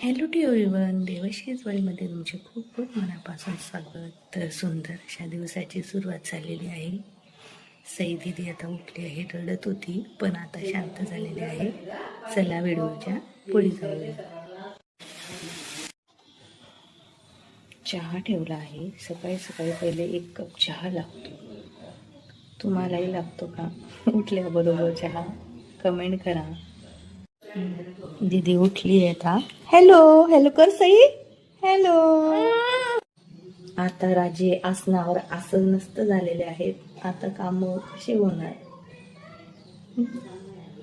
Hello to everyone, देवश्रीज वर्ल्डमध्ये तुमचे खूप खूप मनापासून स्वागत. तर सुंदर अशा दिवसाची सुरुवात झालेली आहे. सई दिदी आता उठली आहे, रडत होती पण आता शांत झालेली आहे. चला व्हिडिओच्या पुढे जाऊया. चहा ठेवला आहे. सकाळी सकाळी पहिले 1 कप चहा लागतो. तुम्हालाही लागतो का? उठल्याबरोबर चहा? कमेंट करा. दीदी उठली आहे आता. हॅलो हॅलो कर सई. हॅलो. आता राजे आसनावर आसन नसतं झालेले आहेत. आता काम कसे होणार?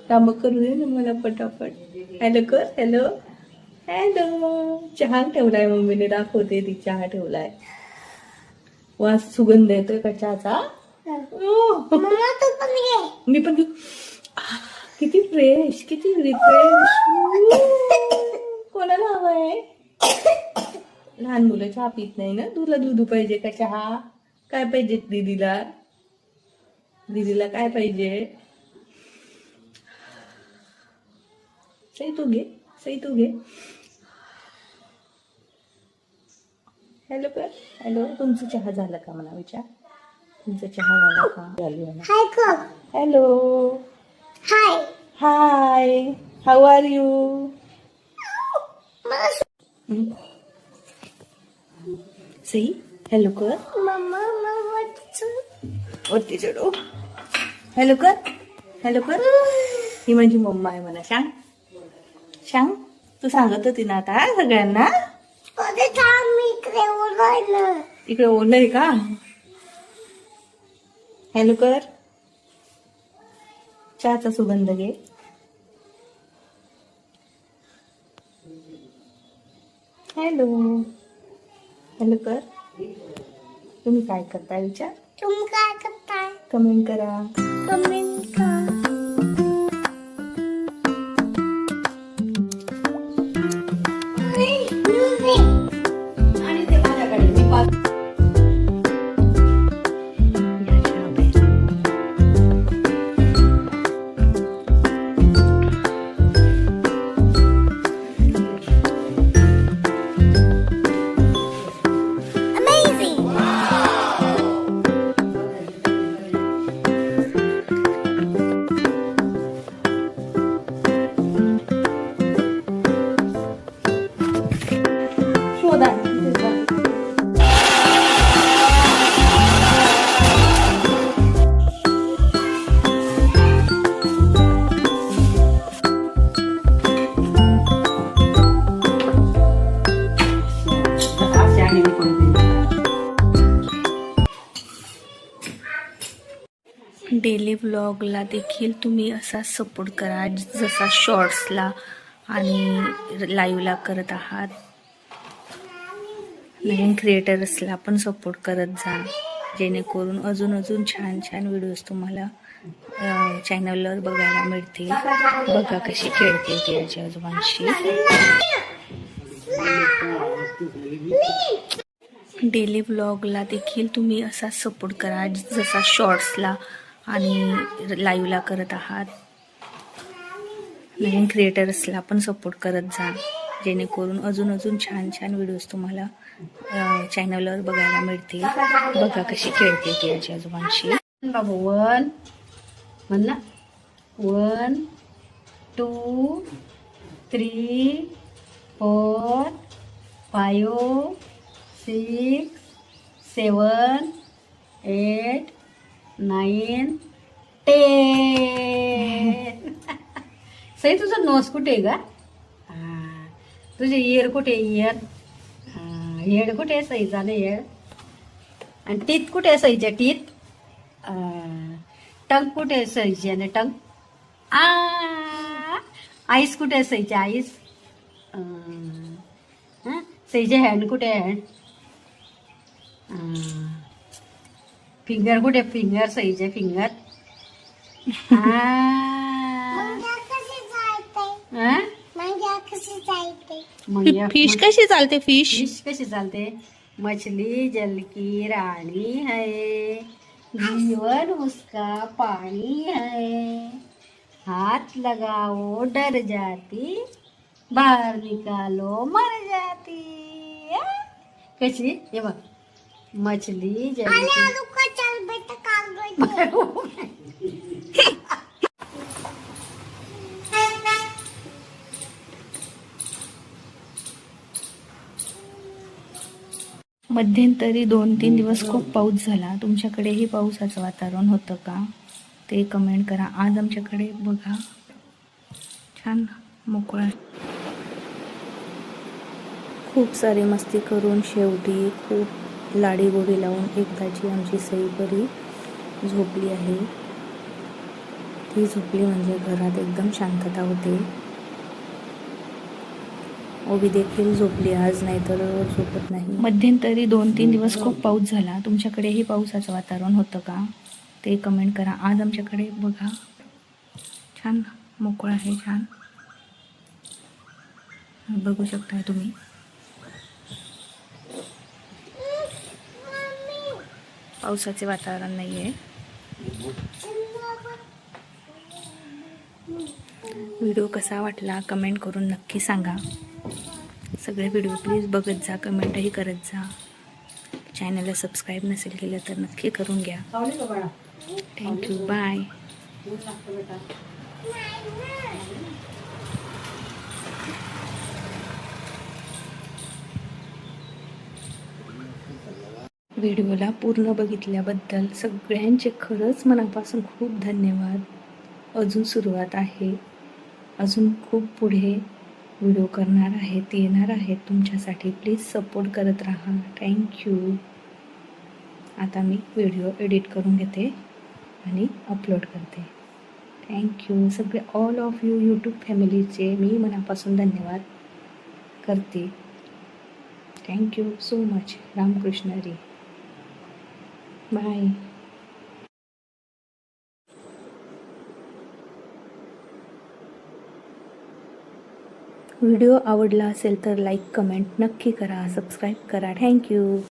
काम करू दे ना मला पटापट. हॅलो कर. Hello hello. चहा ठेवलाय मम्मीने, दाखवते ती चहा ठेवलाय. वास सुगंध येतोय का चहाचा? मी पण किती फ्रेश, किती रिफ्रेश. कोणाला हवाय? लहान मुलं चहा पित नाही ना. तुला दूध पाहिजे का चहा? काय पाहिजे दीदीला? दीदीला काय पाहिजे? सई तू घे, सई तू घे. हॅलो कर. हॅलो. तुमचा चहा झाला का मला विचार? तुमचा चहा झाला का? Hello. High. High. How are you? Sai hello कर. वरती चढू. हॅलो कर. हॅलो कर. ही माझी मम्मा आहे म्हणा. सांग सांग. तू सांगत होती ना आता सगळ्यांना. इकडे ओलय का? हॅलो कर. चहाचा सुगंध घे. हॅलो. हॅलो कर. तुम्ही काय करताय विचार? तुम्ही काय करताय? कमेंट करा. कमेंट करा. आणि ते माझ्याकडे मी पाच शोधा. डेली व्लॉगला देखील तुम्ही असा सपोर्ट करा जसा शॉर्ट्सला आणि लाईव्हला करत आहात. नवीन क्रिएटर्सला पण सपोर्ट करत जा, जेणेकरून अजून छान छान व्हिडिओज तुम्हाला चॅनलवर बघायला मिळतील. बघा कशी खेळते ती आजी आजोबांशी. डेली व्लॉगला देखील तुम्ही असा सपोर्ट करा जसा शॉर्ट्सला आणि लाईव्हला करत आहात. नवीन क्रिएटर्सला पण सपोर्ट करत जा, जेणेकरून अजून छान छान व्हिडिओज तुम्हाला चॅनलवर बघायला मिळतील. बघा कशी खेळते ती आजी आजोबांशी. बाबू 1 म्हण ना. 1 2 3 4 5 6 7 8 9 10. सई तुझं नोस कुठे आहे का? तुझे इयर कुठे? इयर. हेड कुठे आहे? सई झालं हेड. आणि टीथ कुठे आहे? सईच्या टीथ. टंग कुठे आहे? सईची आणि टंग. आईस कुठे आहे? सईची आईस. सईचे हँड कुठे आहे? हँड. फिंगर कुठे? फिंगर. सईचे फिंगर. फिश कशी चालते? फिश फिश कशी चालते? मछली जल की रानी है, जीवन उसका पानी है, हाथ लगाओ डर जाती, बाहर निकालो मर जाती है. कशी हे बघ मछली आणि जैसे आलू का चल बेटा कागद मध्यंतरी 2-3 दिवस खूप पाऊस झाला. तुमच्याकडेही पावसाचं वातावरण होतं का ते कमेंट करा. आज आमच्याकडे बघा छान मोकळा, खूप सारी मस्ती करून शेवटी खूप लाडीगोडी लावून एकदाची आमची सईपरी झोपली आहे. ती झोपली म्हणजे घरात एकदम शांतता होते. ओबी देखील झोपली आज, नाहीतर झोपत नाही. मध्यंतरी 2-3 दिवस खूप पाऊस झाला. तुमच्याकडेही पावसाचं वातावरण होतं का ते कमेंट करा. आज आमच्याकडे बघा छान मोकळं आहे. छान बघू शकता तुम्ही. पावसाचे वातावरण नाही आहे. व्हिडिओ कसा वाटला कमेंट करून नक्की सांगा. सगळे व्हिडिओ प्लीज बघत जा, कमेंटही करत जा. चॅनलला सबस्क्राईब नसेल केलं तर नक्की करून घ्या. खावली का बाळा थँक्यू, बाय. ऊन लागतं बेटा. व्हिडिओला पूर्ण बघितल्याबद्दल सगळ्यांचे खरंच मनापासून खूप धन्यवाद. अजून सुरुवात आहे, अजून खूप पुढे व्हिडिओ करणार आहेत, येणार आहेत तुमच्यासाठी. प्लीज सपोर्ट करत राहा. थँक्यू. आता मी व्हिडिओ एडिट करून घेते आणि अपलोड करते. थँक्यू. सगळे ऑल ऑफ यू यूट्यूब फॅमिलीचे मी मनापासून धन्यवाद करते. Thank you so much. Ramkrishna Hari. Bye. Video आवडला असेल तर लाईक कमेंट नक्की करा, सबस्क्राईब करा. थँक्यू.